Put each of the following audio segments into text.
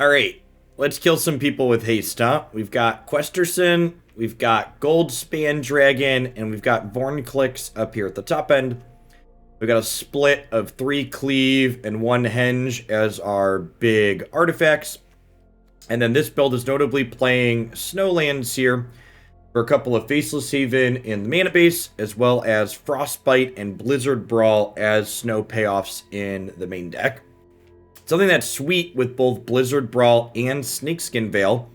Alright, let's kill some people with haste, huh? We've got Questerson, we've got Goldspan Dragon, and we've got Vorinclex up here at the top end. We've got a split of 3 Cleave and 1 Henge as our big artifacts. And then this build is notably playing Snowlands here for a couple of Faceless Haven in the mana base, as well as Frostbite and Blizzard Brawl as snow payoffs in the main deck. Something that's sweet with both Blizzard Brawl and Snakeskin Veil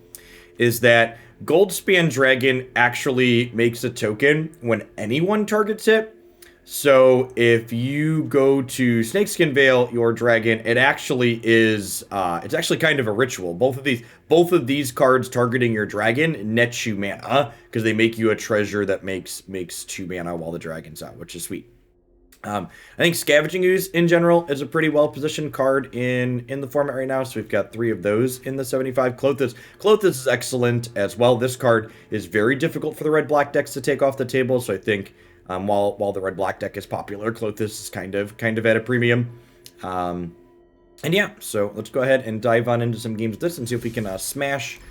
is that Goldspan Dragon actually makes a token when anyone targets it. So if you go to Snakeskin Veil your dragon, it actually is it's actually kind of a ritual. Both of these cards targeting your dragon net you mana because they make you a treasure that makes 2 mana while the dragon's out, which is sweet. I think Scavenging Ooze in general is a pretty well positioned card in the format right now. So we've got 3 of those in the 75. Klothys is excellent as well. This card is very difficult for the red-black decks to take off the table. So I think while the red-black deck is popular, Klothys is kind of at a premium. And yeah, so let's go ahead and dive on into some games with this and see if we can smash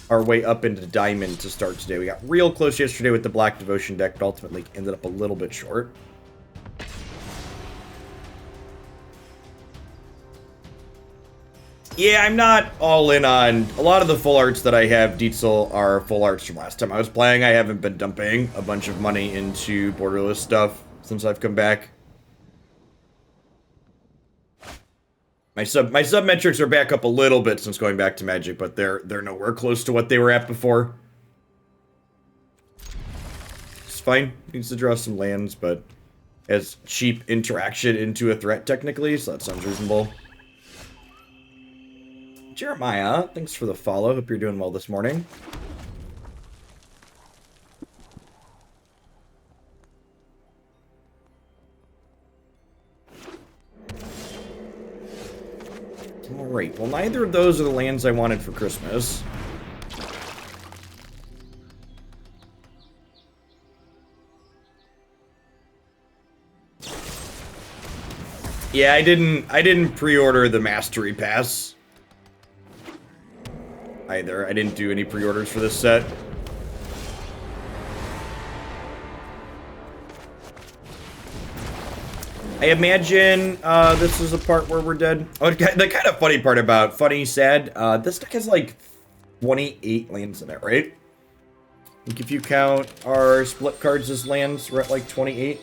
our way up into Diamond to start today. We got real close yesterday with the Black Devotion deck, but ultimately ended up a little bit short. Yeah, I'm not all in on... A lot of the full arts that I have, Dietzel, are full arts from last time I was playing. I haven't been dumping a bunch of money into borderless stuff since I've come back. My sub metrics are back up a little bit since going back to Magic, but they're nowhere close to what they were at before. It's fine. Needs to draw some lands, but has cheap interaction into a threat technically, so that sounds reasonable. Jeremiah, thanks for the follow. Hope you're doing well this morning. Alright, well neither of those are the lands I wanted for Christmas. Yeah, I didn't pre-order the Mastery Pass either. I didn't do any pre-orders for this set. I imagine this is the part where we're dead. Oh, the kind of funny part about sad, this deck has like 28 lands in it, right? I think if you count our split cards as lands, we're at like 28.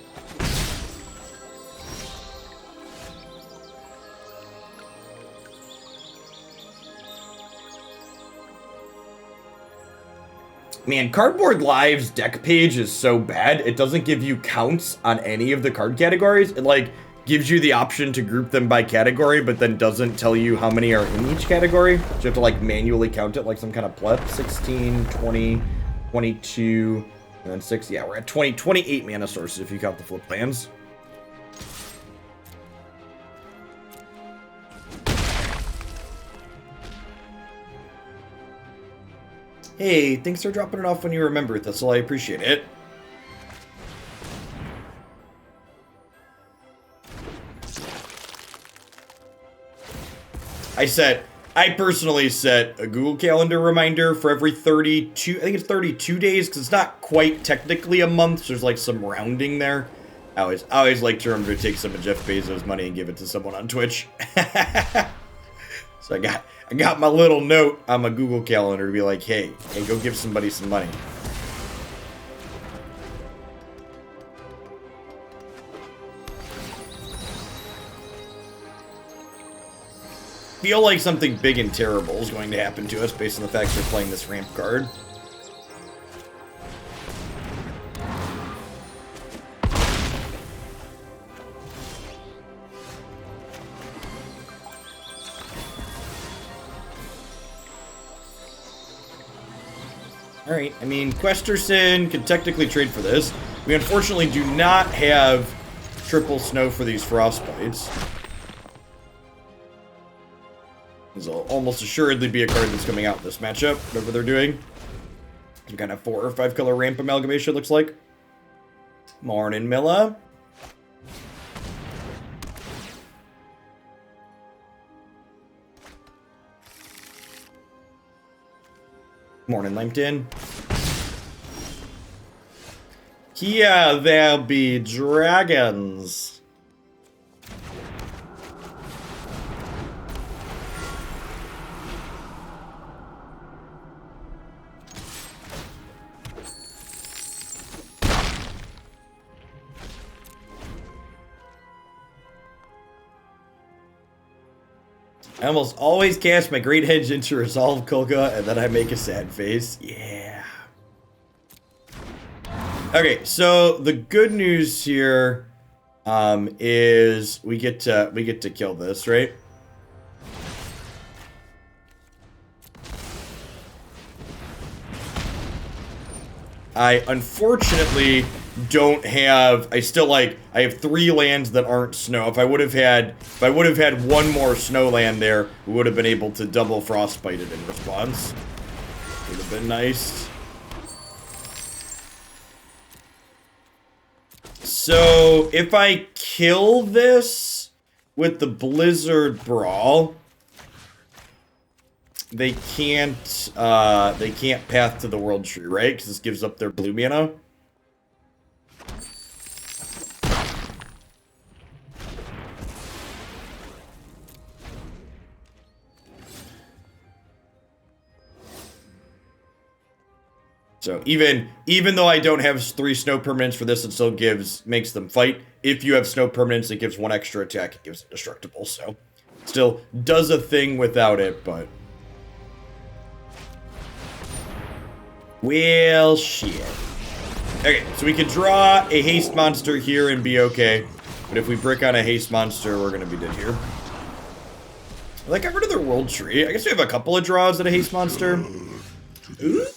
Man, Cardboard Live's deck page is so bad, it doesn't give you counts on any of the card categories. It, like, gives you the option to group them by category, but then doesn't tell you how many are in each category. So you have to, like, manually count it like some kind of pleb. 16, 20, 22, and then 6. Yeah, we're at 28 mana sources if you count the flip lands. Hey, thanks for dropping it off when you remember it. That's all I appreciate it. I personally set a Google Calendar reminder for every 32, I think it's 32 days, because it's not quite technically a month, so there's like some rounding there. I always like to remember to take some of Jeff Bezos' money and give it to someone on Twitch. So I got my little note on my Google Calendar to be like, hey, go give somebody some money. Feel like something big and terrible is going to happen to us based on the fact they're playing this ramp card. Alright, I mean, Questerson could technically trade for this. We unfortunately do not have triple snow for these Frostbites. This will almost assuredly be a card that's coming out this matchup, whatever they're doing. Some kind of 4 or 5 color ramp amalgamation, looks like. Morning, Milla. Morning, LinkedIn. Here there be dragons. I almost always cast my Great Henge into Resolve Kulka, and then I make a sad face. Yeah. Okay, so the good news here is we get to kill this, right? I unfortunately don't have, I have 3 lands that aren't snow. If I would have had one more snow land there, we would have been able to double frostbite it in response. Would have been nice. So if I kill this with the Blizzard Brawl, they can't path to the World Tree, right? Because this gives up their blue mana. So even though I don't have 3 snow permanents for this, it still makes them fight. If you have snow permanents, it gives 1 extra attack. It gives it destructible. So still does a thing without it, but well, shit. Okay, so we could draw a haste monster here and be okay. But if we brick on a haste monster, we're gonna be dead here. I got rid of their World Tree. I guess we have a couple of draws at a haste monster. Ooh.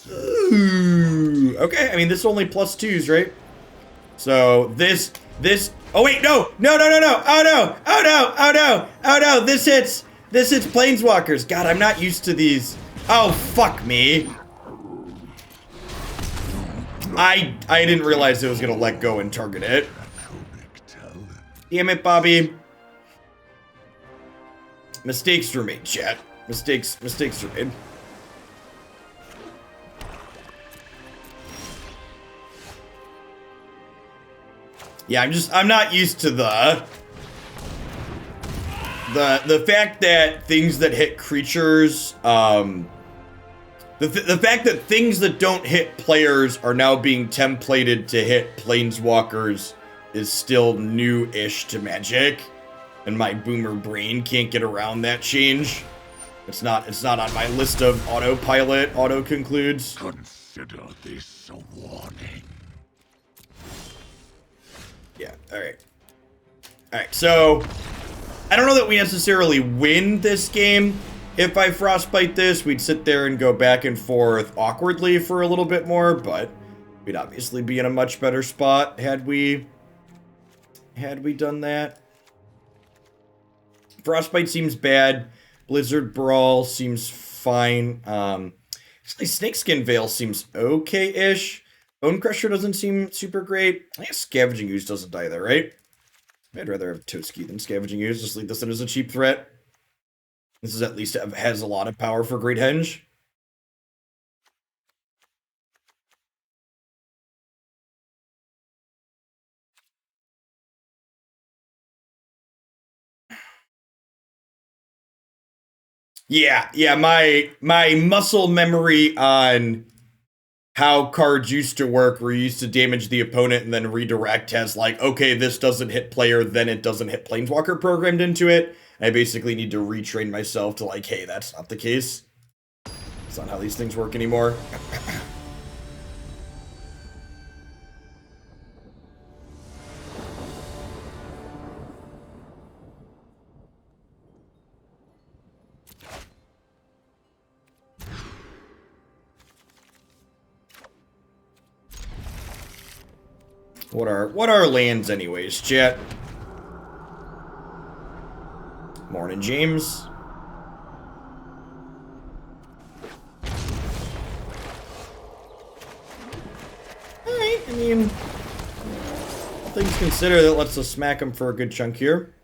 Okay, I mean, this is only +2s, right? So this, oh wait, no! Oh no! This hits Planeswalkers. God, I'm not used to these. Oh, fuck me. I didn't realize it was gonna let go and target it. Damn it, Bobby. Mistakes were made, chat. Mistakes were made. Yeah, I'm not used to the fact that things that hit creatures, the fact that things that don't hit players are now being templated to hit planeswalkers is still new-ish to Magic, and my boomer brain can't get around that change. It's not on my list of autopilot auto-concludes. Consider this a warning. Yeah, alright, so I don't know that we necessarily win this game. If I frostbite this, we'd sit there and go back and forth awkwardly for a little bit more, but we'd obviously be in a much better spot had we done that. Frostbite seems bad. Blizzard Brawl seems fine. Actually, Snakeskin Veil seems okay-ish. Bonecrusher doesn't seem super great. I guess Scavenging Ooze doesn't either, right? I'd rather have Toski than Scavenging Ooze. Just leave this in as a cheap threat. This is at least has a lot of power for Great Henge. Yeah, my muscle memory on how cards used to work, where you used to damage the opponent and then redirect, has like, okay, this doesn't hit player, then it doesn't hit Planeswalker programmed into it. I basically need to retrain myself to like, hey, that's not the case. That's not how these things work anymore. What are lands anyways, chat? Morning, James. Alright, I mean, all things considered, that lets us smack him for a good chunk here.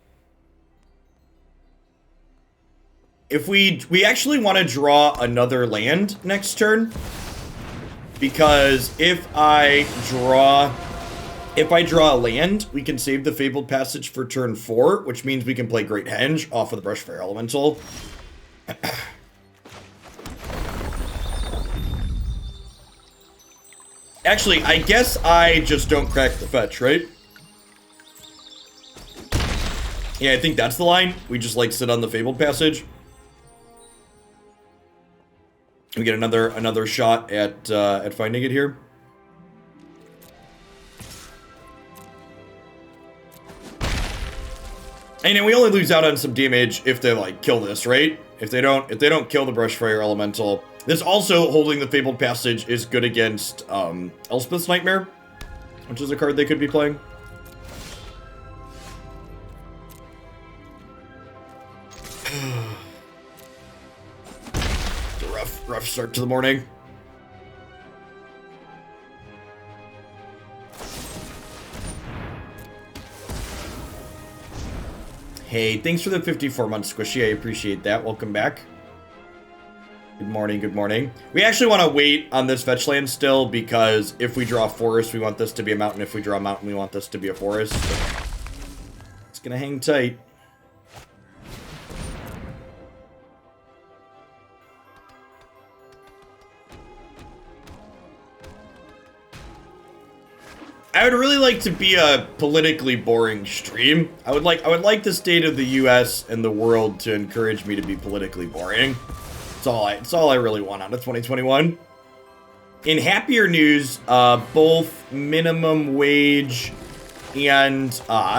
If we actually want to draw another land next turn, because if I draw a land, we can save the Fabled Passage for turn 4, which means we can play Great Henge off of the Brushfire Elemental. Actually, I guess I just don't crack the fetch, right? Yeah, I think that's the line. We just like sit on the Fabled Passage. We get another shot at finding it here. And then we only lose out on some damage if they like kill this, right? If they don't kill the Brushfire Elemental. This also, holding the Fabled Passage, is good against Elspeth's Nightmare, which is a card they could be playing. It's a rough start to the morning. Hey, thanks for the 54-month squishy. I appreciate that. Welcome back. Good morning, good morning. We actually want to wait on this fetch land still, because if we draw a forest, we want this to be a mountain. If we draw a mountain, we want this to be a forest. So it's going to hang tight. I would really like to be a politically boring stream. I would like the state of the US and the world to encourage me to be politically boring. It's all I really want out of 2021. In happier news, both minimum wage and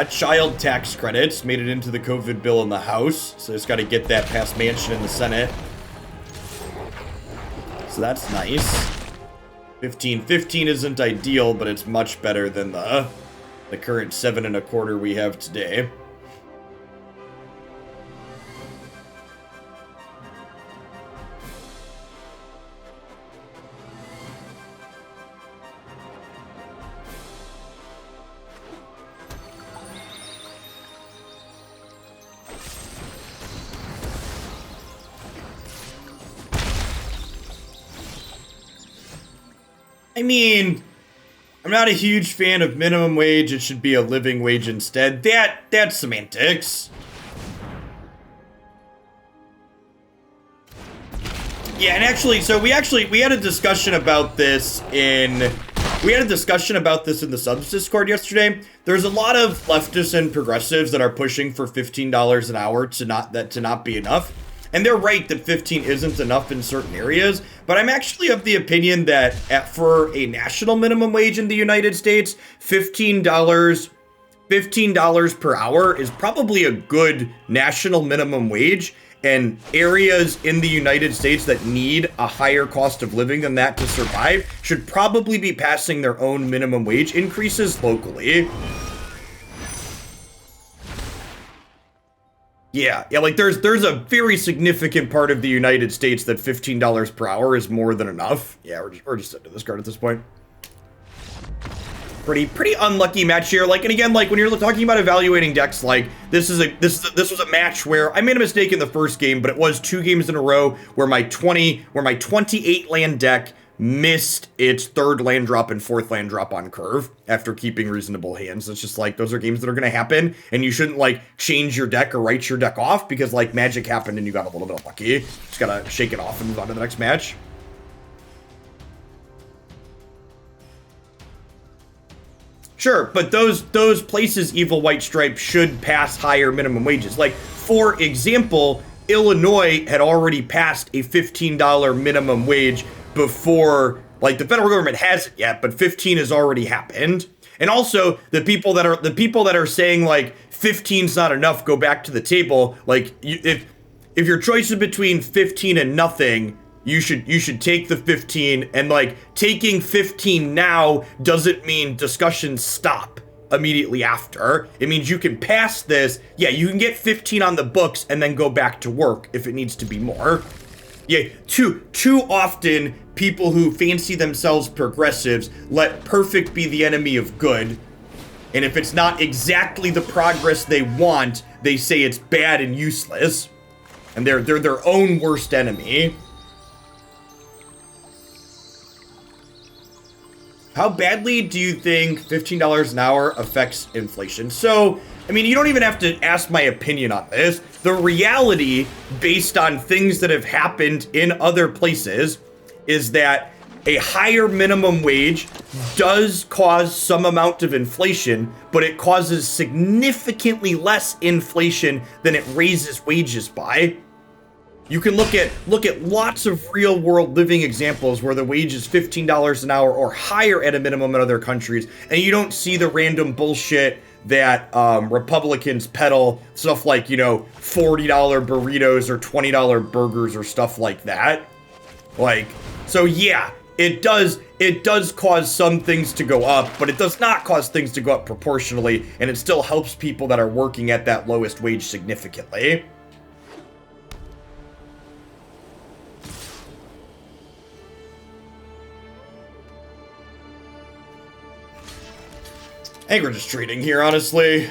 child tax credits made it into the COVID bill in the House. So just got to get that past Manchin in the Senate. So that's nice. 15 isn't ideal, but it's much better than the current 7 1/4 we have today. I mean, I'm not a huge fan of minimum wage. It should be a living wage instead. That's semantics. Yeah, and actually, so we had a discussion about this in the subs Discord yesterday. There's a lot of leftists and progressives that are pushing for $15 an hour to not be enough. And they're right that 15 isn't enough in certain areas, but I'm actually of the opinion that for a national minimum wage in the United States, $15 per hour is probably a good national minimum wage, and areas in the United States that need a higher cost of living than that to survive should probably be passing their own minimum wage increases locally. Yeah, like there's a very significant part of the United States that $15 per hour is more than enough. Yeah, we're just into this card at this point. Pretty unlucky match here. Like, and again, like when you're talking about evaluating decks, like this was a match where I made a mistake in the first game, but it was 2 games in a row where my 28 land deck missed its 3rd land drop and 4th land drop on curve after keeping reasonable hands. It's just like, those are games that are going to happen, and you shouldn't like change your deck or write your deck off because like magic happened and you got a little bit unlucky. Just gotta shake it off and move on to the next match. Sure, but those places, Evil White Stripe, should pass higher minimum wages. Like, for example, Illinois had already passed a $15 minimum wage before, like, the federal government hasn't yet, but 15 has already happened. And also, the people that are saying like 15's not enough, go back to the table. Like, if your choice is between 15 and nothing, you should take the 15, and like taking 15 now doesn't mean discussions stop immediately after. It means you can pass this. Yeah, you can get 15 on the books and then go back to work if it needs to be more. Yeah, too often people who fancy themselves progressives let perfect be the enemy of good. And if it's not exactly the progress they want, they say it's bad and useless. And they're their own worst enemy. How badly do you think $15 an hour affects inflation? So, I mean, you don't even have to ask my opinion on this. The reality, based on things that have happened in other places, is that a higher minimum wage does cause some amount of inflation, but it causes significantly less inflation than it raises wages by. You can look at lots of real world living examples where the wage is $15 an hour or higher at a minimum in other countries, and you don't see the random bullshit that Republicans peddle, stuff like, you know, $40 burritos or $20 burgers or stuff like that. Like, so yeah, it does cause some things to go up, but it does not cause things to go up proportionally, and it still helps people that are working at that lowest wage significantly. I think we're just trading here, honestly.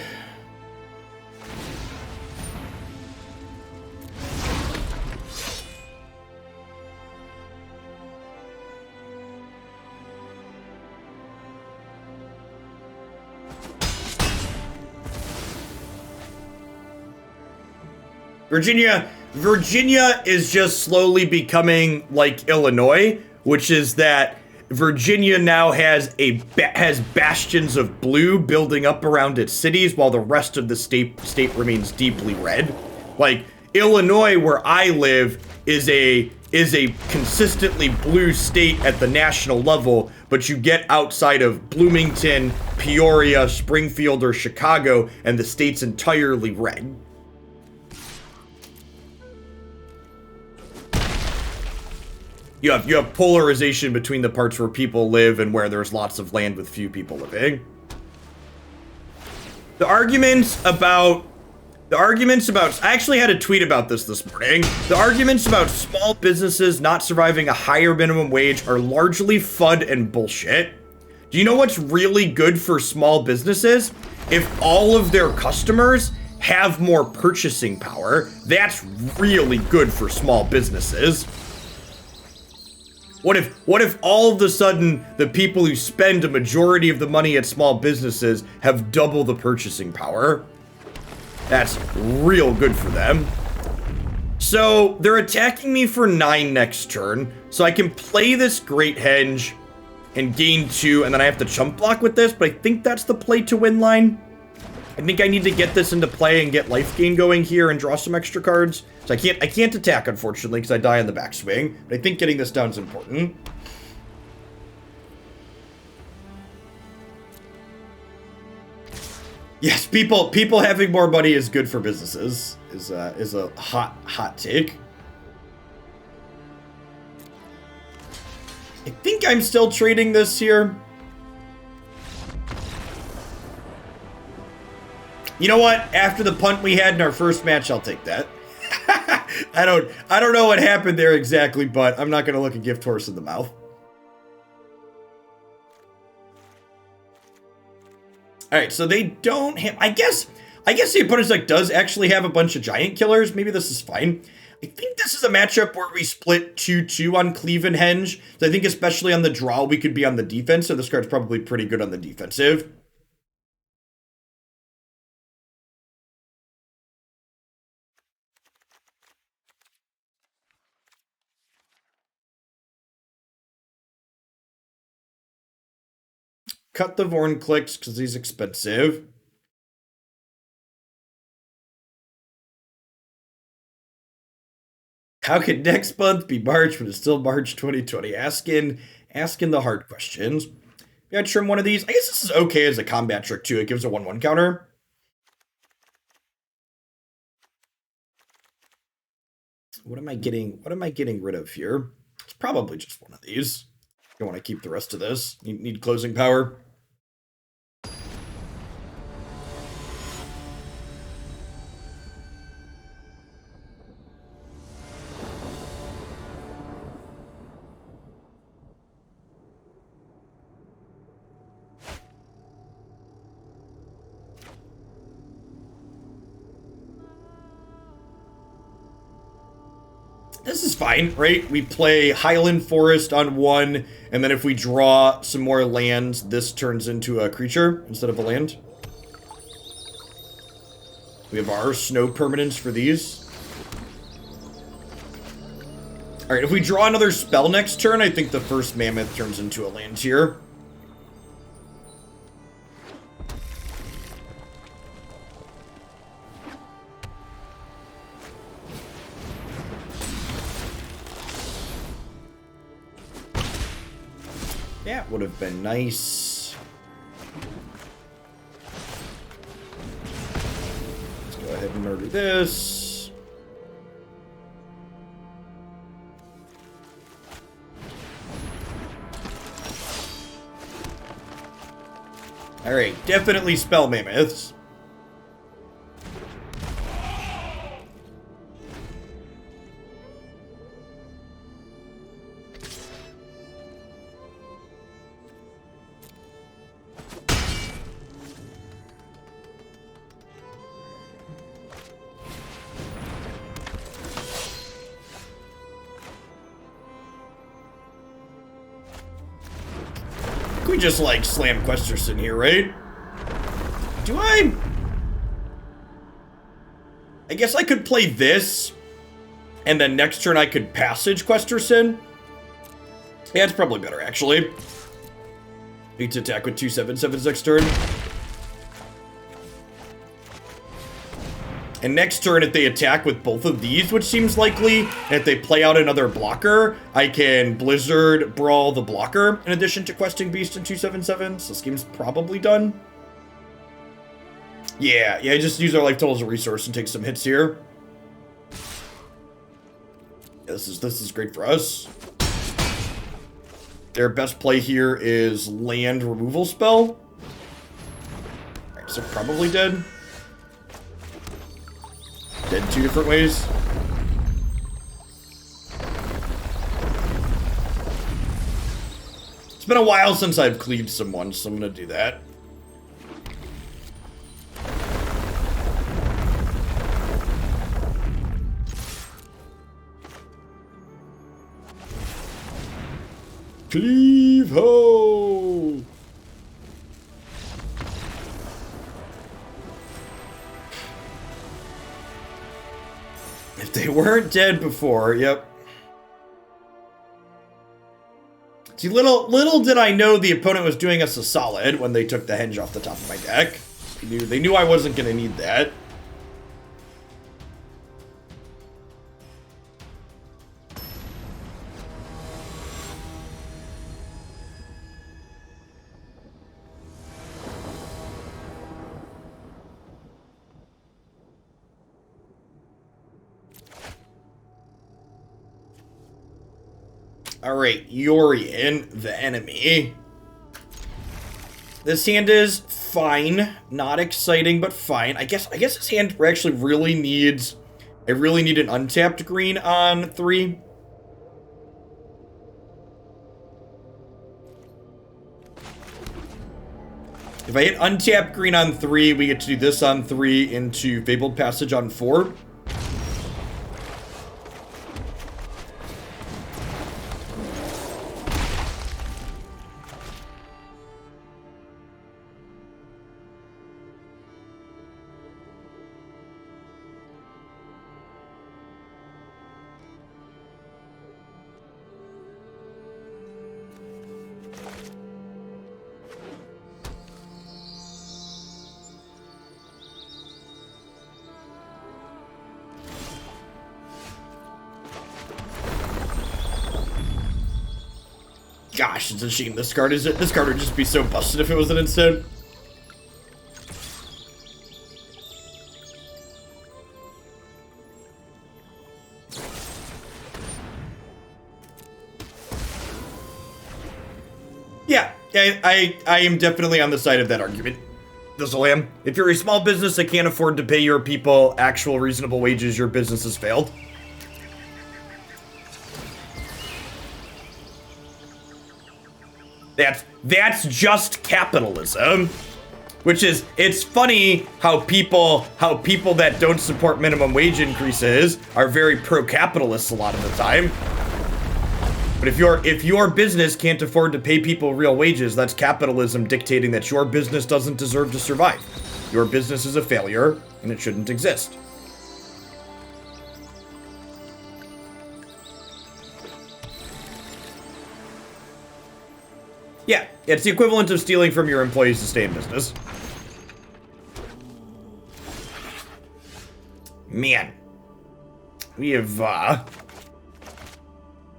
Virginia is just slowly becoming like Illinois, which is that Virginia now has bastions of blue building up around its cities, while the rest of the state remains deeply red. Like Illinois, where I live, is a consistently blue state at the national level, but you get outside of Bloomington, Peoria, Springfield, or Chicago, and the state's entirely red. You have polarization between the parts where people live and where there's lots of land with few people living. The arguments about I actually had a tweet about this morning. The arguments about small businesses not surviving a higher minimum wage are largely FUD and bullshit. Do you know what's really good for small businesses? If all of their customers have more purchasing power, that's really good for small businesses. What if all of a sudden the people who spend a majority of the money at small businesses have double the purchasing power? That's real good for them. So they're attacking me for 9 next turn, so I can play this Great Henge and gain 2, and then I have to chump block with this, but I think that's the play to win line. I think I need to get this into play and get life gain going here and draw some extra cards. So I can't attack, unfortunately, because I die on the backswing. But I think getting this down is important. Yes, people having more money is good for businesses. Is a hot take. I think I'm still trading this here. You know what? After the punt we had in our first match, I'll take that. I don't know what happened there exactly, but I'm not going to look a gift horse in the mouth. All right, so they don't have... I guess the opponent's deck does actually have a bunch of giant killers. Maybe this is fine. I think this is a matchup where we split 2-2 on Cleave and Henge. So I think especially on the draw, we could be on the defense. So this card's probably pretty good on the defensive. Cut the Vorinclex because he's expensive. How could next month be March when it's still March 2020? Asking the hard questions. Yeah, trim one of these. I guess this is okay as a combat trick too. It gives a 1/1 counter. What am I getting rid of here? It's probably just one of these. You want to keep the rest of this. You need closing power. This is fine, right? We play Highland Forest on 1, and then if we draw some more lands, this turns into a creature instead of a land. We have our snow permanents for these. Alright, if we draw another spell next turn, I think the first Mammoth turns into a land here. Yeah, would have been nice. Let's go ahead and murder this. Alright, definitely spell mammoths. We just like slam Questerson here, right? Do I guess I could play this, and then next turn I could passage Questerson. Yeah, it's probably better actually. Need to attack with 2/7/7s next turn. And next turn, if they attack with both of these, which seems likely, and if they play out another blocker, I can Blizzard Brawl the blocker in addition to Questing Beast and 2/7/7. So this game's probably done. Yeah, just use our life total as a resource and take some hits here. Yeah, this is great for us. Their best play here is land removal spell. Alright, so probably dead. Dead 2 different ways. It's been a while since I've cleaved someone, so I'm gonna do that. Cleave ho! If they weren't dead before, yep. See, little did I know the opponent was doing us a solid when they took the henge off the top of my deck. They knew I wasn't gonna need that. Alright, Yorion, the enemy. This hand is fine. Not exciting, but fine. I guess this hand actually really needs... I really need an untapped green on 3. If I hit untapped green on 3, we get to do this on 3 into Fabled Passage on 4. Gosh, it's a shame this card would just be so busted if it was an instant. Yeah, I am definitely on the side of that argument. This'll am. If you're a small business that can't afford to pay your people actual reasonable wages, your business has failed. That's just capitalism. Which is, it's funny how people that don't support minimum wage increases are very pro-capitalists a lot of the time. But if your business can't afford to pay people real wages, that's capitalism dictating that your business doesn't deserve to survive. Your business is a failure, and it shouldn't exist. Yeah, it's the equivalent of stealing from your employees to stay in business. Man. We have,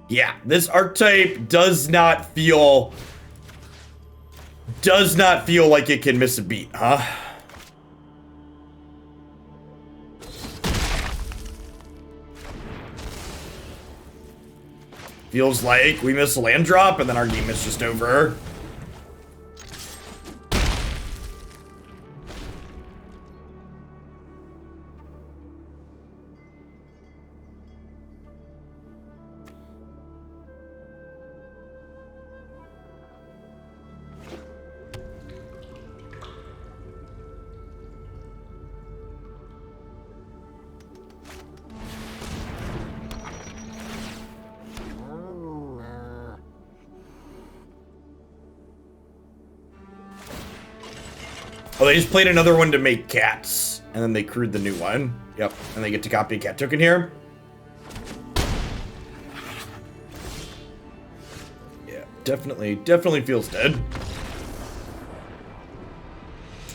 yeah, this archetype does not feel like it can miss a beat, huh? Feels like we miss a land drop and then our game is just over. Oh, they just played another one to make cats, and then they crewed the new one. Yep, and they get to copy a cat token here. Yeah, definitely feels dead.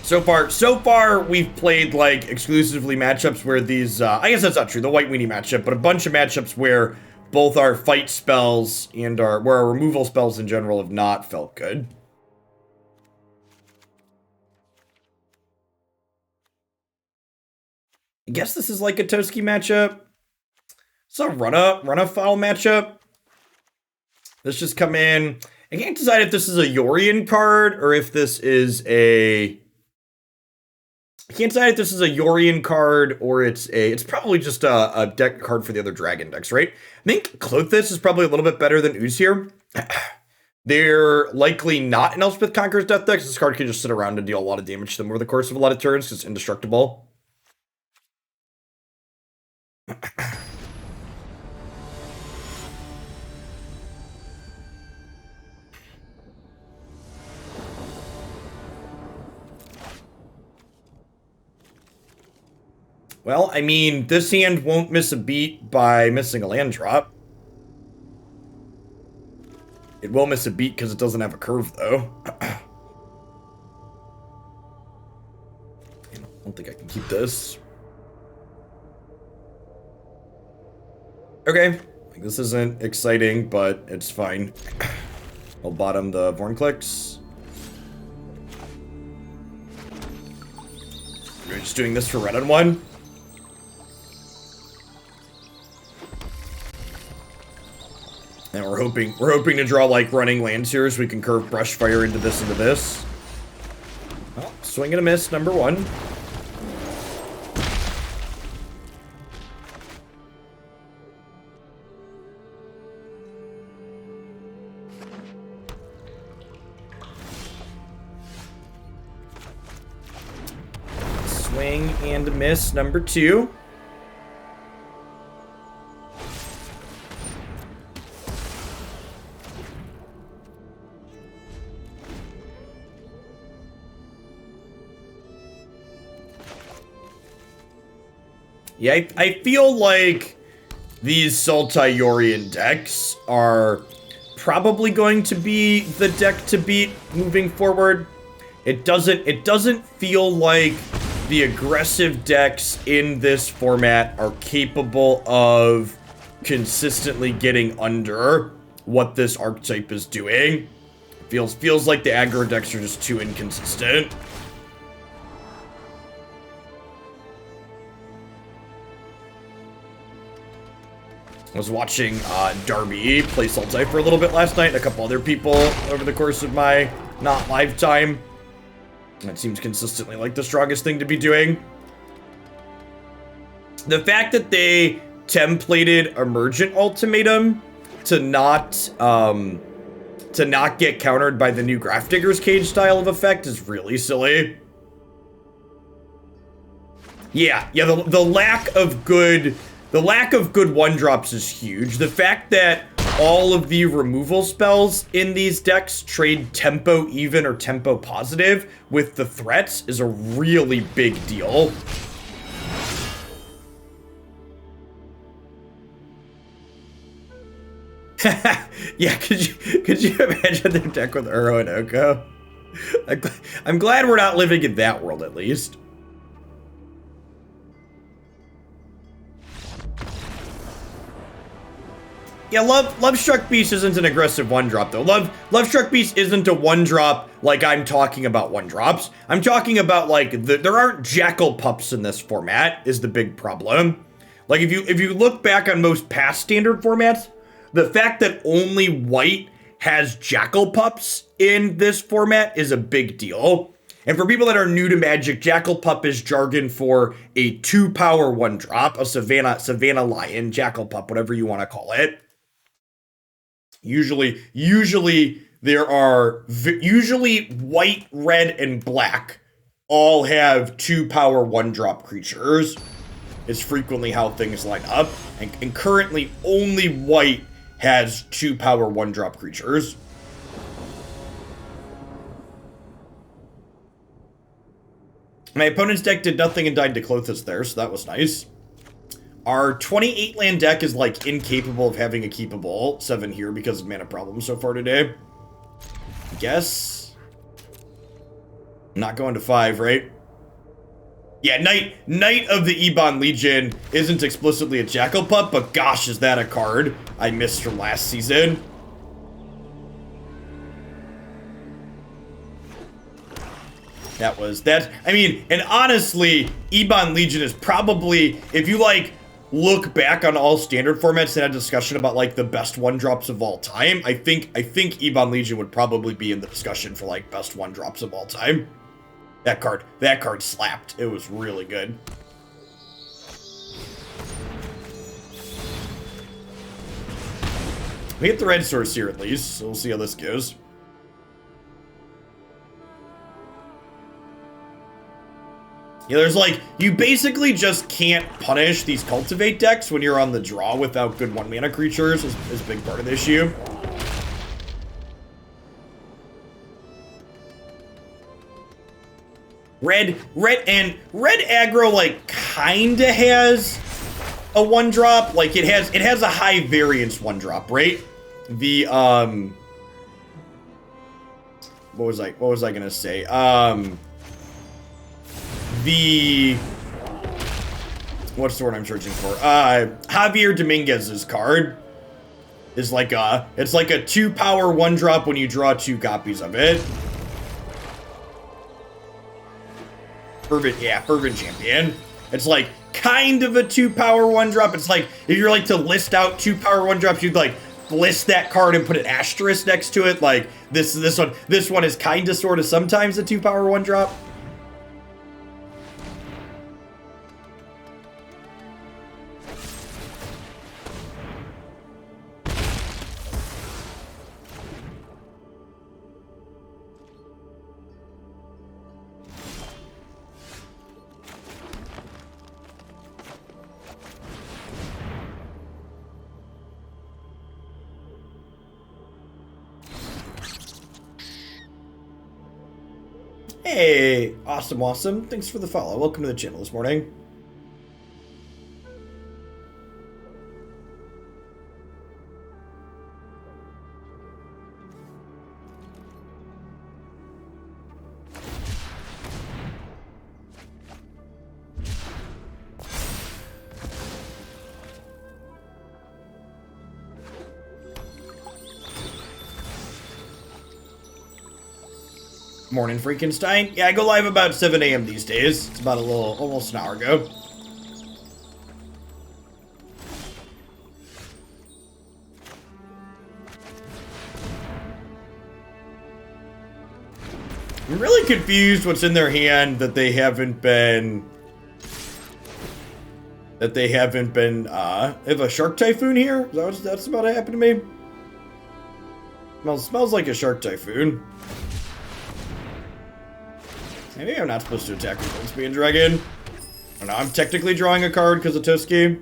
So far, we've played, like, exclusively matchups where these, I guess that's not true, the White Weenie matchup, but a bunch of matchups where both our fight spells and where our removal spells in general have not felt good. I guess this is like a Toski matchup. It's a Run Afoul matchup. Let's just come in. I can't decide if this is a Yorion card or if this is a... I can't decide if this is a Yorion card or it's probably just a deck card for the other dragon decks, right? I think Klothys is probably a little bit better than Ooze here. They're likely not an Elspeth Conqueror's Death decks. This card can just sit around and deal a lot of damage to them over the course of a lot of turns because it's indestructible. Well, I mean, this hand won't miss a beat by missing a land drop. It will miss a beat because it doesn't have a curve, though. I don't think I can keep this. Okay, this isn't exciting, but it's fine. I'll bottom the Vorinclex. We're just doing this for red on one. And we're hoping to draw like running lands here so we can curve Brushfire into this. Oh, swing and a miss, number one. Swing and a miss, number two. Yeah, I feel like these Sultai Yorion decks are probably going to be the deck to beat moving forward. It doesn't feel like the aggressive decks in this format are capable of consistently getting under what this archetype is doing. Feels like the aggro decks are just too inconsistent. I was watching Darby play Sultai for a little bit last night, and a couple other people over the course of my not live time. That seems consistently like the strongest thing to be doing. The fact that they templated Emergent Ultimatum to not get countered by the new Grafdigger's Cage style of effect is really silly. Yeah, the lack of good 1-drops is huge. The fact that all of the removal spells in these decks trade tempo even or tempo positive with the threats is a really big deal. Yeah, could you imagine their deck with Uro and Oko? I'm glad we're not living in that world, at least. Yeah, Love-Struck Beast isn't an aggressive 1-drop, though. Love-Struck Beast isn't a 1-drop like I'm talking about 1-drops. I'm talking about, like, there aren't Jackal Pups in this format, is the big problem. Like, if you look back on most past standard formats, the fact that only white has Jackal Pups in this format is a big deal. And for people that are new to Magic, Jackal Pup is jargon for a 2-power 1-drop, a Savannah Lion, Jackal Pup, whatever you want to call it. Usually white, red, and black all have 2-power 1-drop creatures. It's frequently how things line up. And currently only white has 2-power 1-drop creatures. My opponent's deck did nothing and died to Klothys there, so that was nice. Our 28-land deck is, like, incapable of having a keepable 7 here because of mana problems so far today. I guess. Not going to 5, right? Yeah, Knight of the Ebon Legion isn't explicitly a Jackal Pup, but gosh, is that a card I missed from last season. I mean, and honestly, Ebon Legion is probably, if you, like, look back on all standard formats and had a discussion about, like, the best 1-drops of all time, I think Ebon Legion would probably be in the discussion for, like, best 1-drops of all time. That card slapped. It was really good. We hit the red source here at least, so we'll see how this goes. Yeah, there's like, you basically just can't punish these cultivate decks when you're on the draw without good 1-mana creatures is a big part of the issue. Red aggro, like, kinda has a 1-drop. Like, it has a high variance 1-drop, right? The, what was I gonna say? What's the word I'm searching for? Javier Dominguez's card is like it's like a 2-power 1-drop when you draw 2 copies of it. Fervent Champion. It's like kind of a 2-power 1-drop. It's like if you're like to list out 2-power 1-drops, you'd like list that card and put an asterisk next to it. Like this one is kind of sort of sometimes a 2-power 1-drop. Hey, awesome. Thanks for the follow. Welcome to the channel this morning. Morning, Frankenstein. Yeah, I go live about 7 a.m. these days. It's about almost an hour ago. I'm really confused what's in their hand that they haven't been... They have a Shark Typhoon here? Is that that's about to happen to me? Smells like a Shark Typhoon. Maybe I'm not supposed to attack with Goldspan Dragon. don't know, I'm technically drawing a card because of Toski.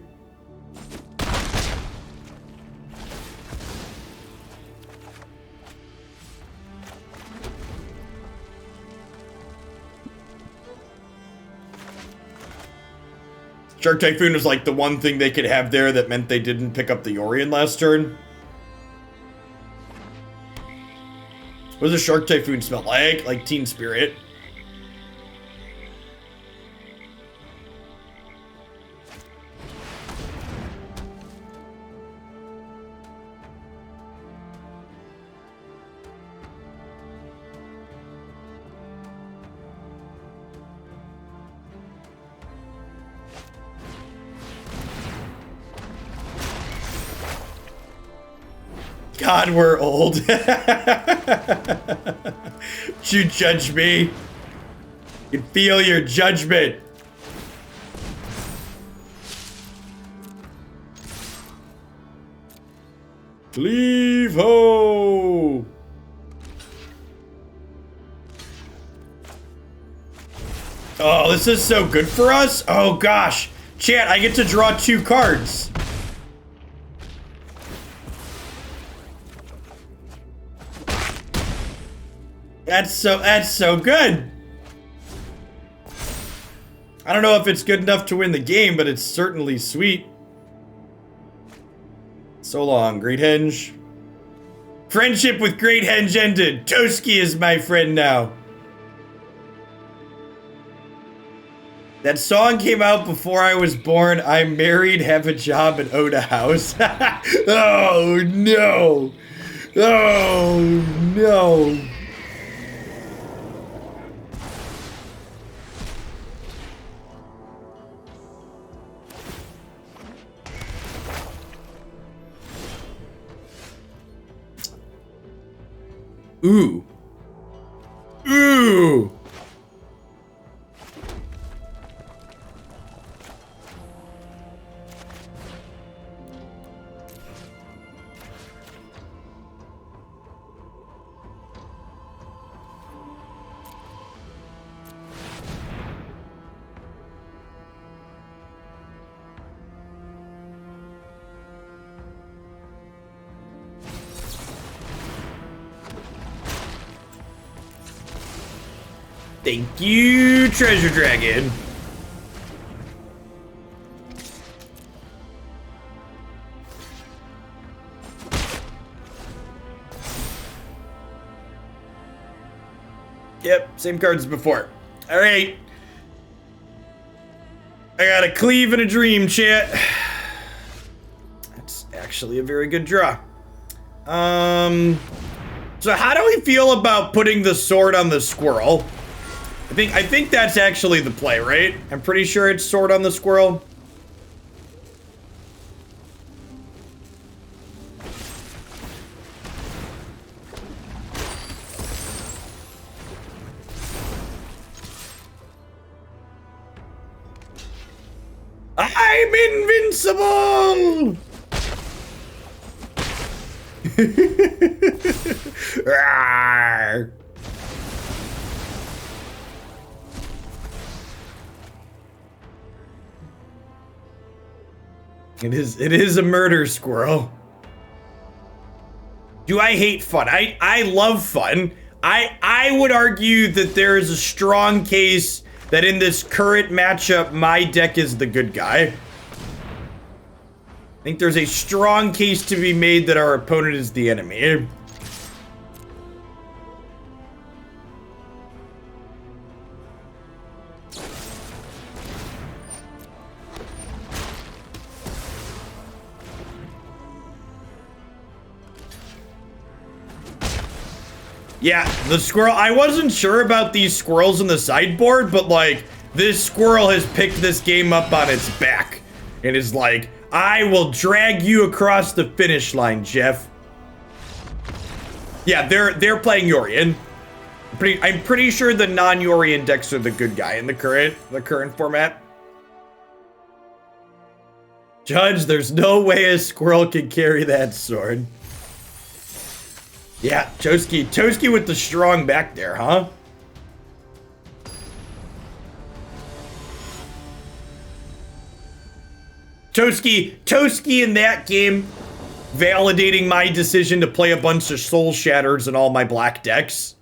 Shark Typhoon was like the one thing they could have there that meant they didn't pick up the Yorion last turn. What does a Shark Typhoon smell like? Like Teen Spirit. God, we're old. You judge me. You feel your judgment. Cleave ho. Oh, this is so good for us. Oh gosh. Chat, I get to draw 2 cards. That's so good. I don't know if it's good enough to win the game, but it's certainly sweet. So long, Great Henge. Friendship with Great Henge ended. Toski is my friend now. That song came out before I was born. I'm married, have a job, and own a house. Oh no. Oh no. Ooh. Ooh. Thank you, Treasure Dragon. Yep, same cards as before. All right. I got a cleave and a dream, chat. That's actually a very good draw. So how do we feel about putting the sword on the squirrel? I think that's actually the play, right? I'm pretty sure it's sword on the squirrel. I'm invincible! Rawr. It is a murder squirrel. Do I hate fun? I love fun. I would argue that there is a strong case that in this current matchup, my deck is the good guy. I think there's a strong case to be made that our opponent is the enemy. Yeah, the squirrel, I wasn't sure about these squirrels in the sideboard, but like, this squirrel has picked this game up on its back and is like, I will drag you across the finish line, Jeff. Yeah, they're playing Yorion. I'm pretty sure the non-Yorion decks are the good guy in the current format. Judge, there's no way a squirrel can carry that sword. Yeah, Toski with the strong back there, huh? Toski in that game, validating my decision to play a bunch of Soul Shatters in all my black decks.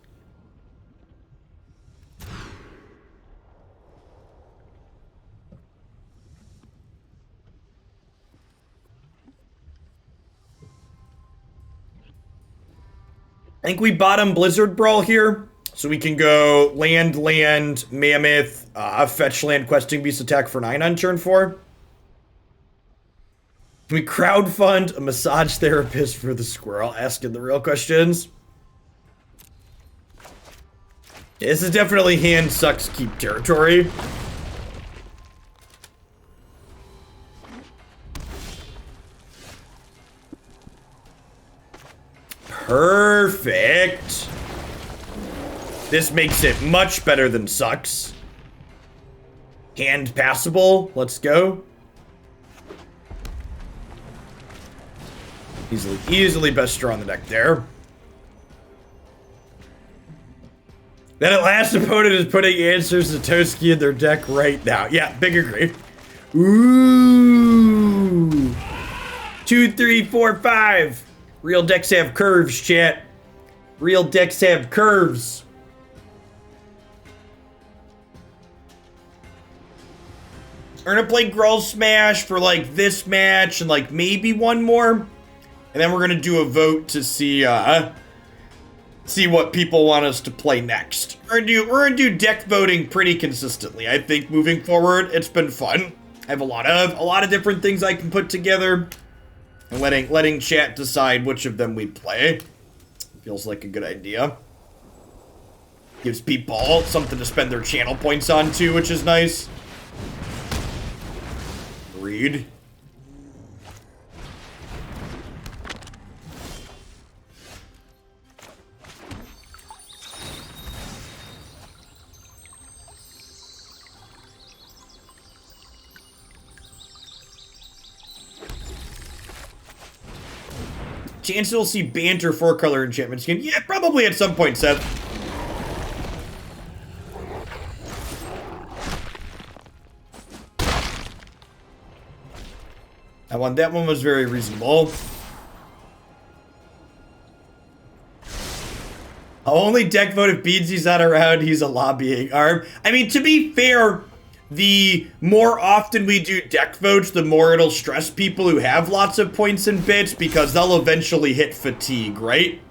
I think we bottom Blizzard Brawl here, so we can go land, Mammoth, fetch land, questing beast, attack for 9 on turn 4. Can we crowdfund a massage therapist for the squirrel? Asking the real questions. Yeah, this is definitely hand sucks keep territory. Perfect. This makes it much better than sucks. Hand passable. Let's go. Easily best draw on the deck there. Then at last opponent is putting answers to Toski in their deck right now. Yeah, big agree. Ooh. 2, 3, 4, 5. Real decks have curves, chat. Real decks have curves. We're gonna play Gruul Smash for like this match and like maybe one more. And then we're gonna do a vote to see what people want us to play next. We're gonna do deck voting pretty consistently. I think moving forward, it's been fun. I have a lot of different things I can put together. And letting chat decide which of them we play. Feels like a good idea. Gives people something to spend their channel points on too, which is nice. Read. Chance we'll see banter 4-color enchantment skin. Yeah, probably at some point, Seth. That one was very reasonable. I'll only deck vote if Beansy's not around. He's a lobbying arm. I mean, to be fair, the more often we do deck votes, the more it'll stress people who have lots of points and bits because they'll eventually hit fatigue, right?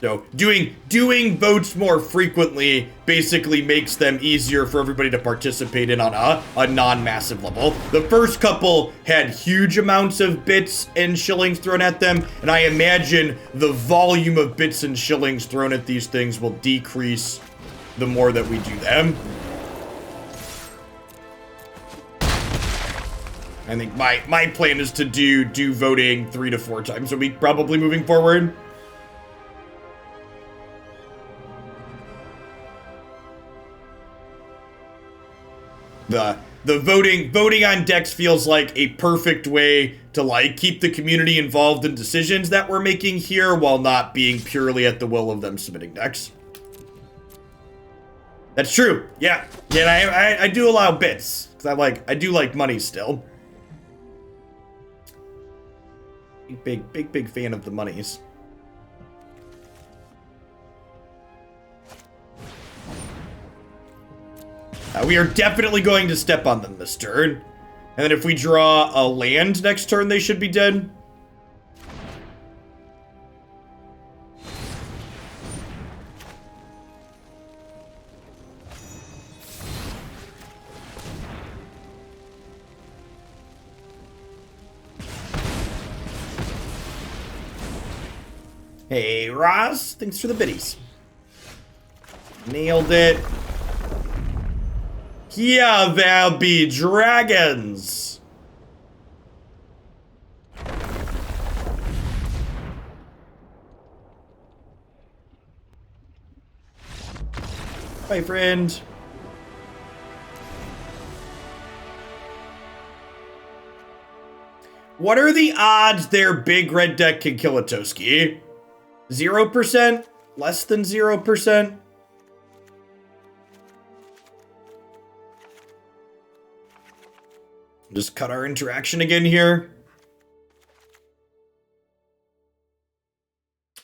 So doing votes more frequently basically makes them easier for everybody to participate in on a non-massive level. The first couple had huge amounts of bits and shillings thrown at them, and I imagine the volume of bits and shillings thrown at these things will decrease the more that we do them. I think my plan is to do voting 3 to 4 times a week, probably moving forward. The voting on decks feels like a perfect way to like keep the community involved in decisions that we're making here while not being purely at the will of them submitting decks. That's true. Yeah. Yeah, I do allow bits because I do like money still. Big fan of the monies. We are definitely going to step on them this turn. And then if we draw a land next turn, they should be dead. Hey, Roz. Thanks for the biddies. Nailed it. Here there be dragons. Bye, friend. What are the odds their big red deck can kill a Toski? 0%? Less than 0%? Just cut our interaction again here.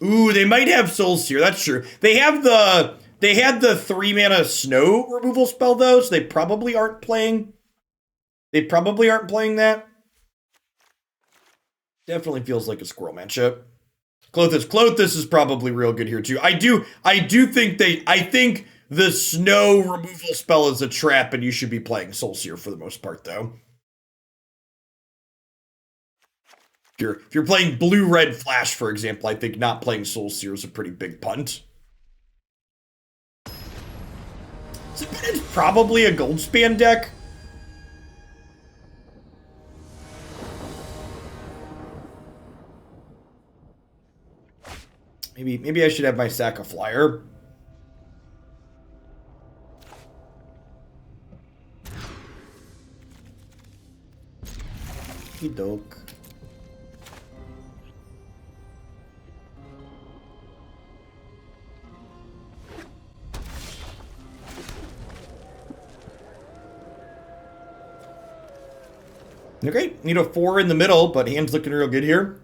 Ooh, they might have Soul Seer, that's true. They had the 3-mana snow removal spell though, so they probably aren't playing. They probably aren't playing that. Definitely feels like a squirrel matchup. Klothys is probably real good here too. I think the snow removal spell is a trap and you should be playing Soul Seer for the most part though. If you're playing blue-red flash, for example, I think not playing Soul Seer is a pretty big punt. So it's probably a Goldspan deck. Maybe I should have my sack of flyer. Doke. Okay, need a 4 in the middle, but hand's looking real good here.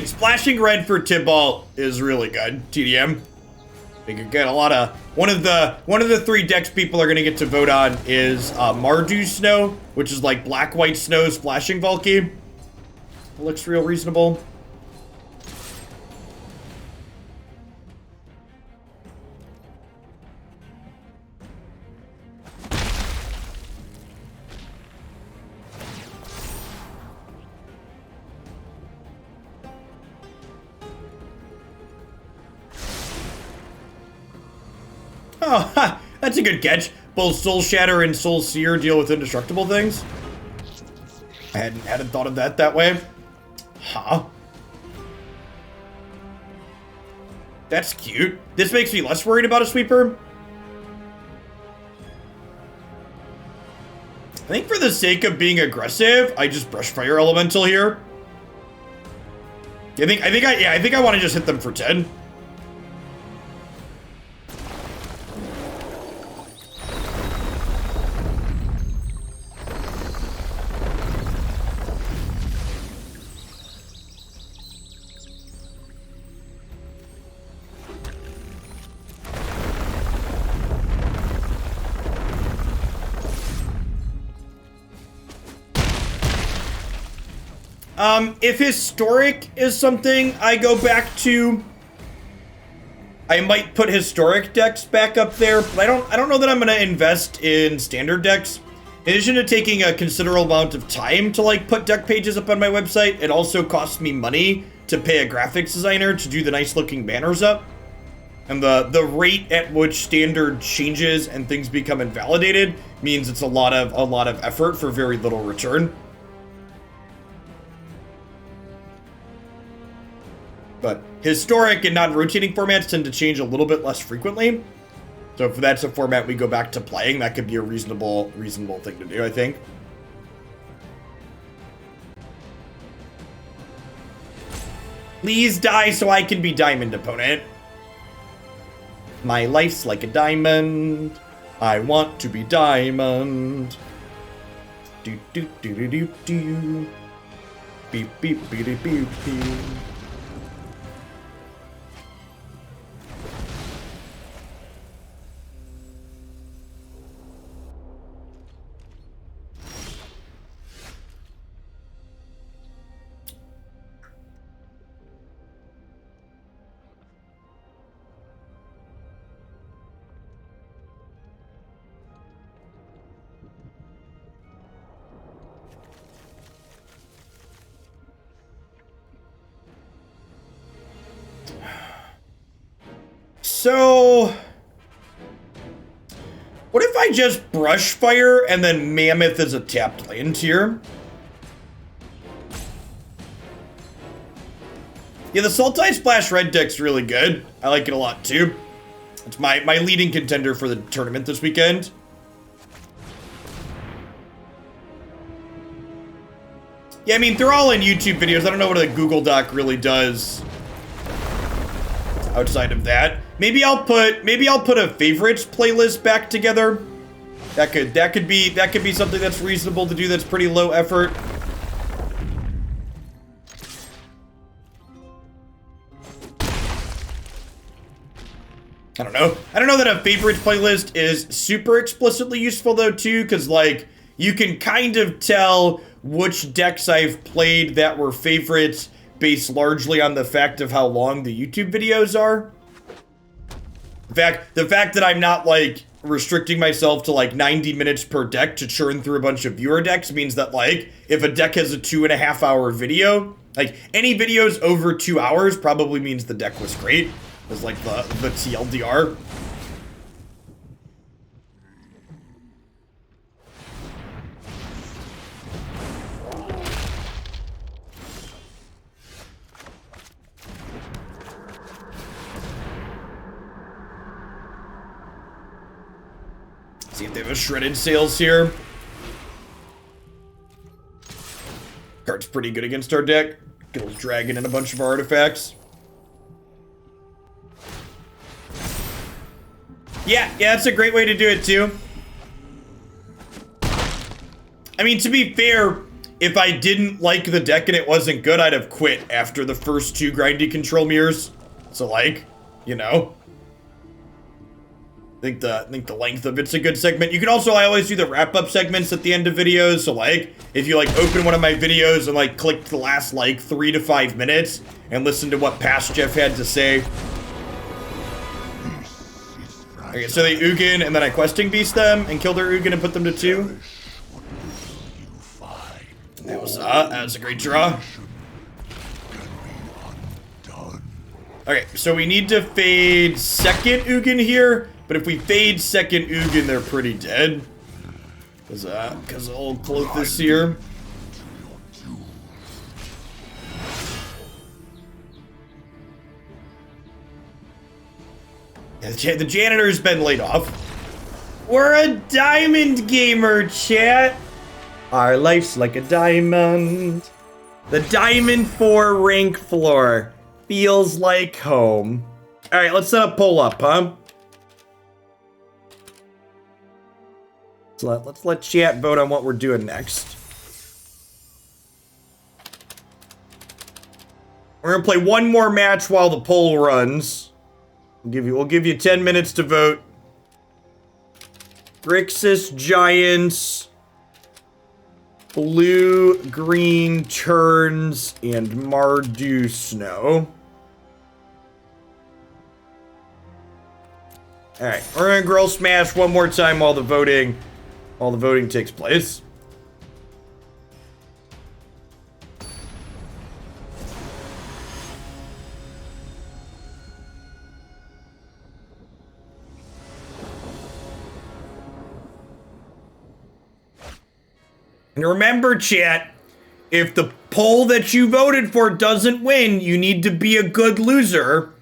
Splashing red for Tibalt is really good. TDM. I think again a lot of one of the 3 decks people are gonna get to vote on is Mardu Snow, which is like black-white snow splashing Valky. It looks real reasonable. Oh, ha, that's a good catch. Both Soul Shatter and Soul Seer deal with indestructible things. I hadn't thought of that way. Huh. That's cute. This makes me less worried about a sweeper. I think for the sake of being aggressive, I just Brushfire Elemental here. I think I want to just hit them for 10. If Historic is something I go back to, I might put Historic decks back up there, but I don't know that I'm gonna invest in standard decks. In addition to taking a considerable amount of time to like put deck pages up on my website, it also costs me money to pay a graphics designer to do the nice looking banners up. And the rate at which standard changes and things become invalidated means it's a lot of effort for very little return. But historic and non-rotating formats tend to change a little bit less frequently. So if that's a format we go back to playing, that could be a reasonable thing to do, I think. Please die so I can be diamond, opponent. My life's like a diamond. I want to be diamond. Do do do do do do. Beep beep beep beep beep. So, what if I just Brushfire and then Mammoth as a tapped land here? Yeah, the Sultai Splash Red deck's really good. I like it a lot too. It's my leading contender for the tournament this weekend. Yeah, I mean, they're all in YouTube videos. I don't know what a Google Doc really does outside of that. Maybe I'll put a favorites playlist back together. That could be something that's reasonable to do. That's pretty low effort. I don't know. I don't know that a favorites playlist is super explicitly useful though too, because like you can kind of tell which decks I've played that were favorites based largely on the fact of how long the YouTube videos are. The fact that I'm not like restricting myself to like 90 minutes per deck to churn through a bunch of viewer decks means that like if a deck has a 2.5 hour video, like any videos over 2 hours probably means the deck was great. It's like the TLDR. See if they have a shredded sales here. Card's pretty good against our deck. Kills dragon and a bunch of artifacts. Yeah, that's a great way to do it too. I mean, to be fair, if I didn't like the deck and it wasn't good, I'd have quit after the first 2 grindy control mirrors. So like, you know. I think the length of it's a good segment. You can also, I always do the wrap-up segments at the end of videos. So like, if you like open one of my videos and like click the last like 3 to 5 minutes and listen to what past Jeff had to say. Okay, so they Ugin and then I questing beast them and kill their Ugin and put them to 2. That was a great draw. Okay, so we need to fade second Ugin here. But if we fade second Ugin, they're pretty dead. Because old Klothys here. The janitor's been laid off. We're a diamond gamer, chat. Our life's like a diamond. The diamond 4 rank floor feels like home. All right, let's set up pull up, huh? So let's let chat vote on what we're doing next. We're gonna play one more match while the poll runs. We'll give you 10 minutes to vote. Grixis Giants, Blue Green Turns, and Mardu Snow. Alright, we're gonna Gruul Smash one more time while the voting takes place. And remember, chat, if the poll that you voted for doesn't win, you need to be a good loser.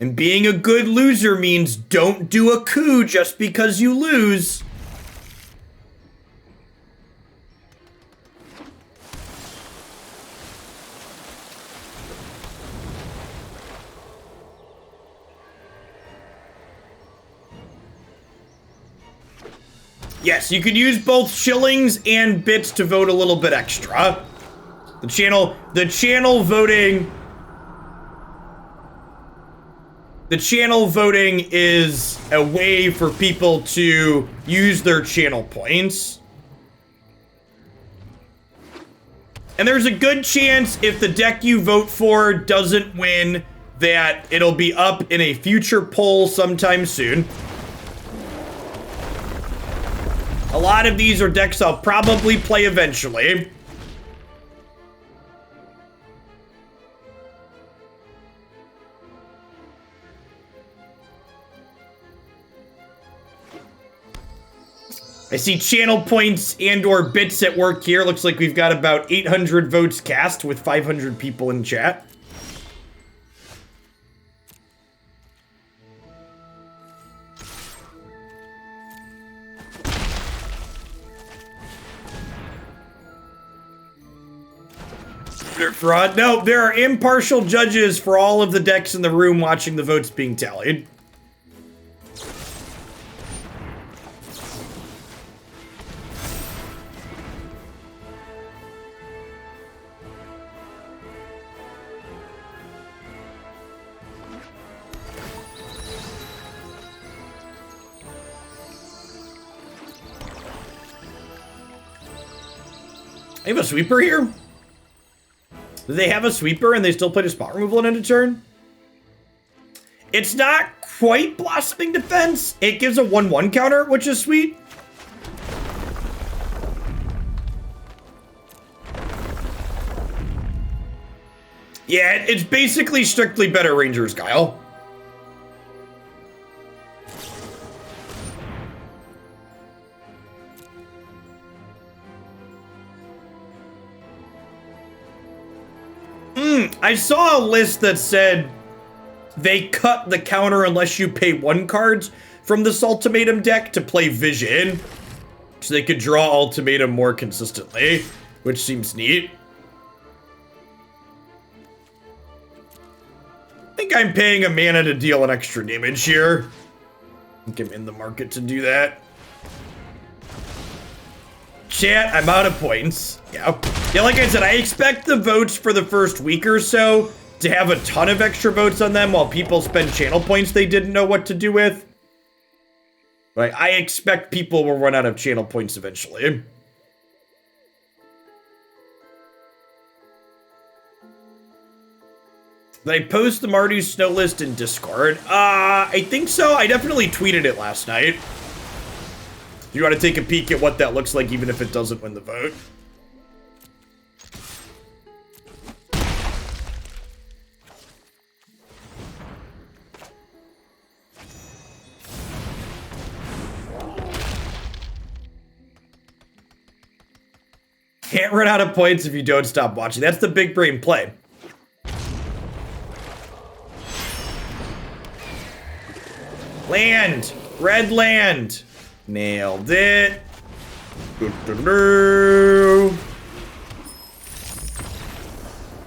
And being a good loser means don't do a coup just because you lose. Yes, you could use both shillings and bits to vote a little bit extra. The channel voting is a way for people to use their channel points. And there's a good chance if the deck you vote for doesn't win that it'll be up in a future poll sometime soon. A lot of these are decks I'll probably play eventually. I see channel points and or bits at work here. Looks like we've got about 800 votes cast with 500 people in chat. definite fraud. No, there are impartial judges for all of the decks in the room watching the votes being tallied. They have a sweeper here? Do they have a sweeper and they still play a spot removal in end of turn? It's not quite Blossoming Defense. It gives a 1/1 counter, which is sweet. Yeah, it's basically strictly better Ranger's Guile. I saw a list that said they cut the counter unless you pay 1 card from this Ultimatum deck to play Vision, so they could draw Ultimatum more consistently, which seems neat. I think I'm paying a mana to deal an extra damage here. I think I'm in the market to do that. Chat, I'm out of points. Yeah, like I said, I expect the votes for the first week or so to have a ton of extra votes on them while people spend channel points they didn't know what to do with. But I expect people will run out of channel points eventually. Did I post the Mardu snow list in Discord? I think so. I definitely tweeted it last night. You want to take a peek at what that looks like, even if it doesn't win the vote. Can't run out of points if you don't stop watching. That's the big brain play. Land! Red land! Nailed it.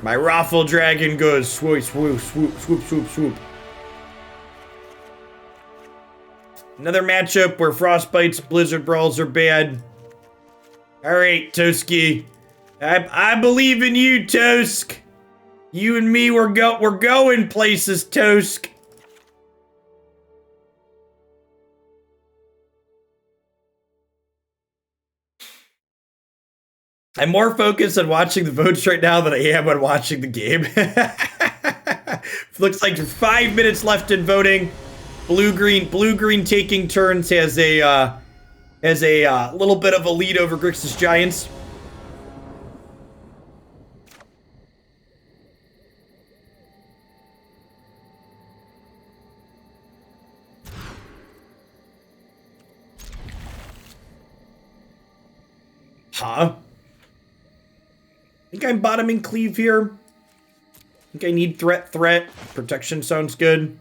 My Raffle Dragon goes swoop, swoop, swoop, swoop, swoop, swoop. Another matchup where Frostbites, Blizzard Brawls are bad. Alright, Toski. I believe in you, Tosk. You and me, we're going places, Tosk. I'm more focused on watching the votes right now than I am on watching the game. Looks like 5 minutes left in voting. Blue-green taking turns has a little bit of a lead over Grixis Giants. Huh? I think I'm bottoming Cleave here. I think I need threat. Protection sounds good.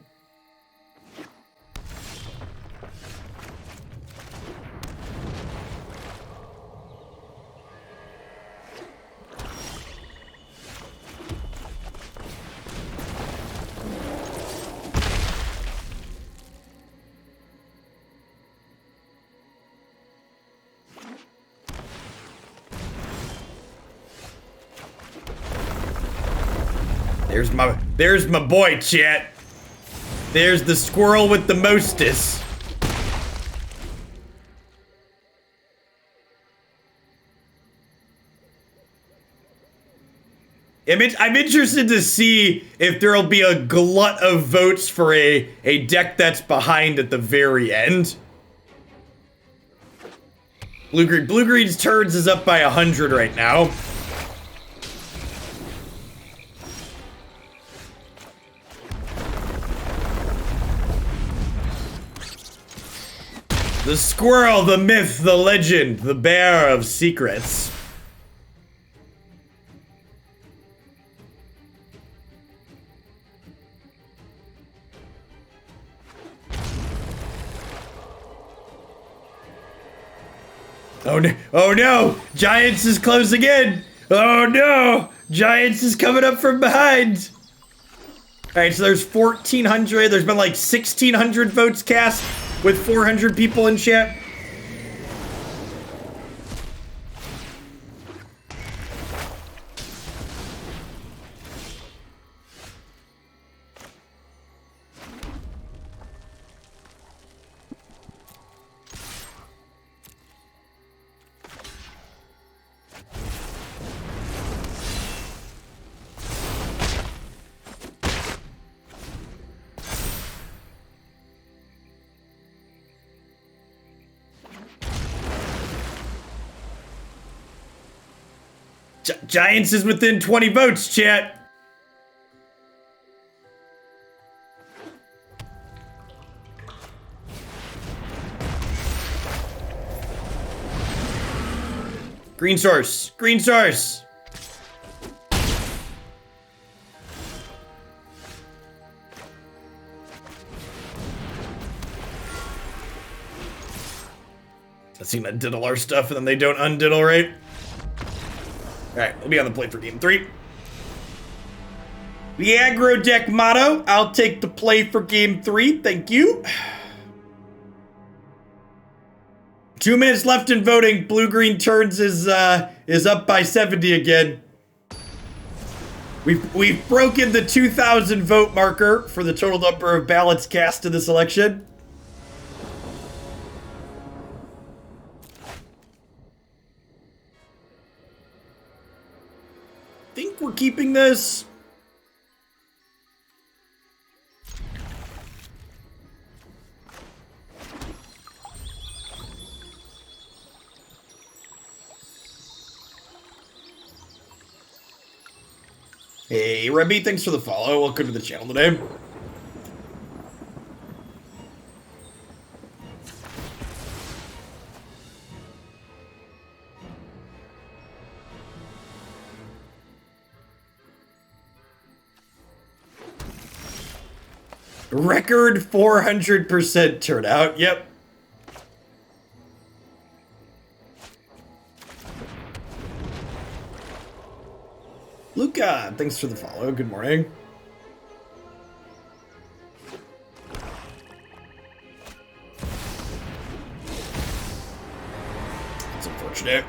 There's my boy, chat. There's the squirrel with the mostest. I'm interested to see if there'll be a glut of votes for a deck that's behind at the very end. Blue-green's turns is up by 100 right now. The squirrel, the myth, the legend, the bearer of secrets. Oh no! Oh no! Giants is closing in! Oh no! Giants is coming up from behind. All right, so there's 1,400. There's been like 1,600 votes cast with 400 people in chat. Giants is within 20 votes, chat. Green source. Green source. I seem to diddle our stuff and then they don't undiddle, right? Alright, we'll be on the play for game 3. The aggro deck motto, I'll take the play for game 3, thank you. 2 minutes left in voting. Blue-green turns is up by 70 again. We've broken the 2,000 vote marker for the total number of ballots cast in this election. Think we're keeping this. Hey, Rebby, thanks for the follow. Welcome to the channel today. Record 400% turnout. Yep. Luca, thanks for the follow. Good morning. That's unfortunate.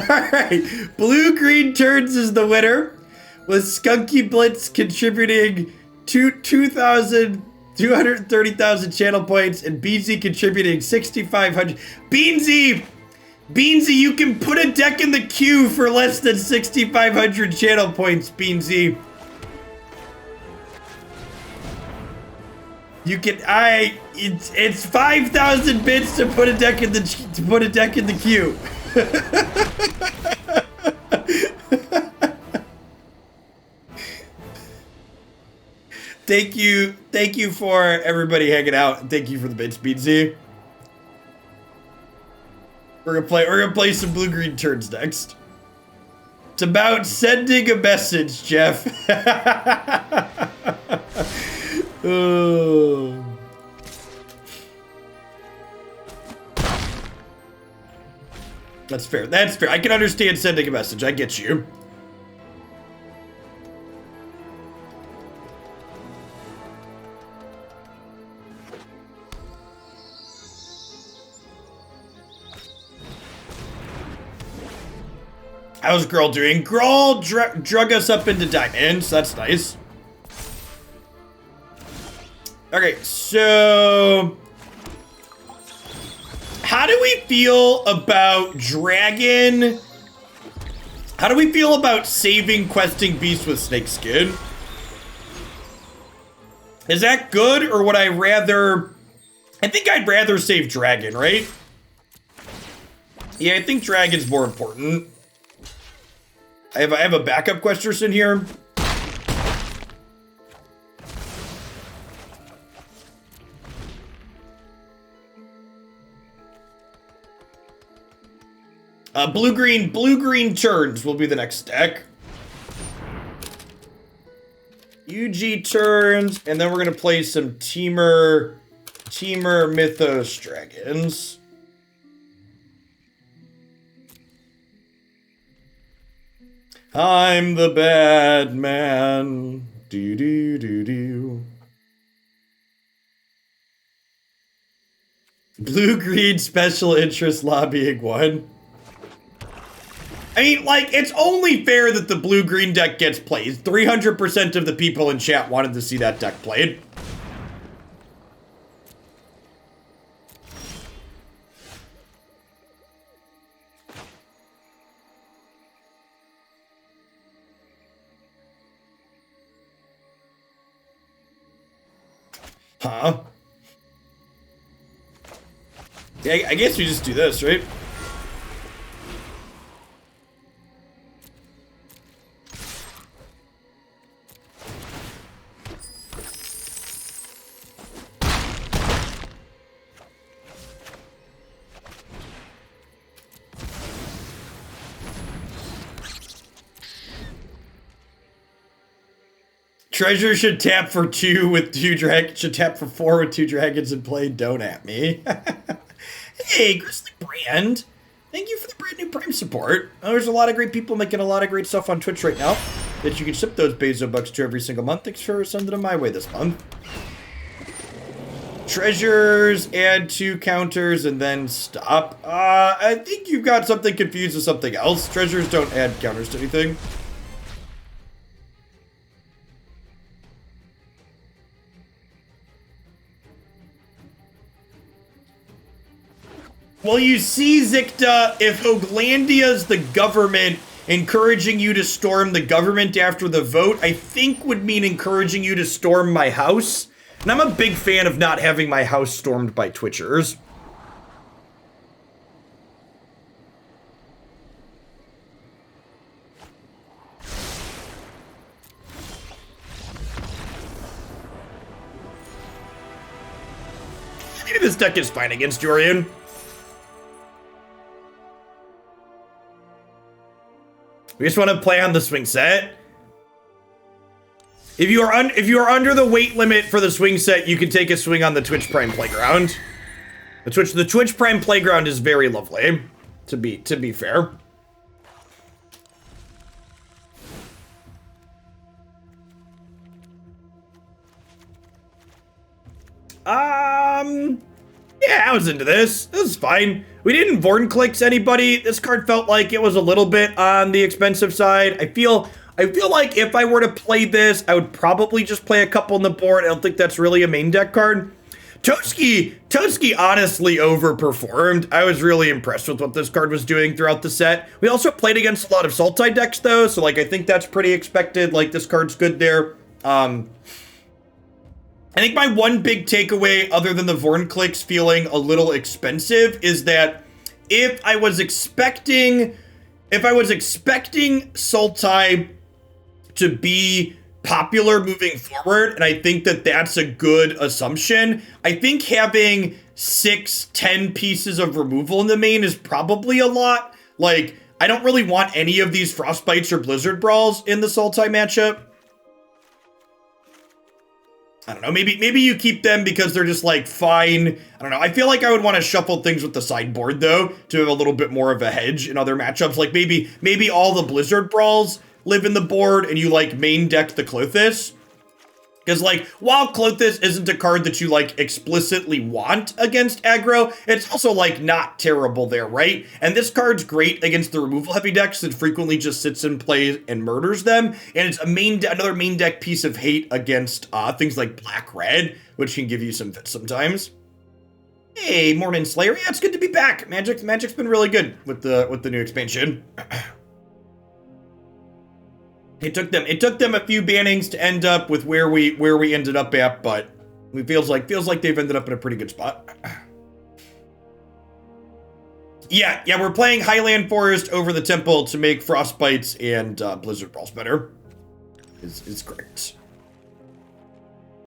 Alright, blue-green turns is the winner, with Skunky Blitz contributing 230,000 channel points, and Beansy contributing 6,500. Beansy, you can put a deck in the queue for less than 6,500 channel points, Beansy. You can, it's 5,000 bits to put a deck in the queue. Thank you for everybody hanging out. Thank you for the bits, Beansy. We're gonna play some blue-green turns next. It's about sending a message, Jeff. Oh. That's fair. That's fair. I can understand sending a message. I get you. How's Gruul doing? Gruul drug us up into diamonds. That's nice. Okay, so how do we feel about Dragon? How do we feel about saving Questing Beast with Snakeskin? Is that good, or would I rather... I think I'd rather save Dragon, right? Yeah, I think Dragon's more important. I have a backup Questerson here. Blue-green turns will be the next deck. UG turns, and then we're gonna play some Teamer Mythos Dragons. I'm the bad man. Do do do do. Blue-green special interest lobbying one. I mean, like, it's only fair that the blue-green deck gets played. 300% of the people in chat wanted to see that deck played. Huh? Yeah, I guess we just do this, right? Treasure should tap for 2 with 2 dragons. Should tap for 4 with 2 dragons and play Don't At Me. Hey, Grizzly Brand. Thank you for the brand new Prime support. Oh, there's a lot of great people making a lot of great stuff on Twitch right now that you can ship those Bezo bucks to every single month. Thanks for sending them my way this month. Treasures, add 2 counters, and then stop. I think you've got something confused with something else. Treasures don't add counters to anything. Well, you see, Zikta, if Oglandia's the government encouraging you to storm the government after the vote, I think would mean encouraging you to storm my house. And I'm a big fan of not having my house stormed by Twitchers. Maybe this deck is fine against Jorian. We just want to play on the swing set. If you are under the weight limit for the swing set, you can take a swing on the Twitch Prime Playground. The Twitch Prime Playground is very lovely, to be fair. Yeah, I was into this. This is fine. We didn't Vorinclex anybody. This card felt like it was a little bit on the expensive side. I feel like if I were to play this, I would probably just play a couple on the board. I don't think that's really a main deck card. Toski honestly overperformed. I was really impressed with what this card was doing throughout the set. We also played against a lot of Sultai decks though, so like I think that's pretty expected. Like this card's good there. I think my one big takeaway, other than the Vorinclex feeling a little expensive, is that if I was expecting Sultai to be popular moving forward, and I think that that's a good assumption, I think having 6-10 pieces of removal in the main is probably a lot. Like, I don't really want any of these Frostbites or Blizzard Brawls in the Sultai matchup. I don't know, maybe you keep them because they're just like fine. I don't know. I feel like I would want to shuffle things with the sideboard though to have a little bit more of a hedge in other matchups. Like maybe all the Blizzard Brawls live in the board and you like main deck the Klothys. Because like while Klothys isn't a card that you like explicitly want against aggro, it's also like not terrible there, right? And this card's great against the removal heavy decks that frequently just sits in play and murders them. And it's another main deck piece of hate against things like black-red, which can give you some fits sometimes. Hey, Morning Slayer. Yeah, it's good to be back. Magic's been really good with the new expansion. It took them a few bannings to end up with where we ended up at, but it feels like they've ended up in a pretty good spot. Yeah, we're playing Highland Forest over the Temple to make Frostbites and Blizzard Brawls better. Is correct.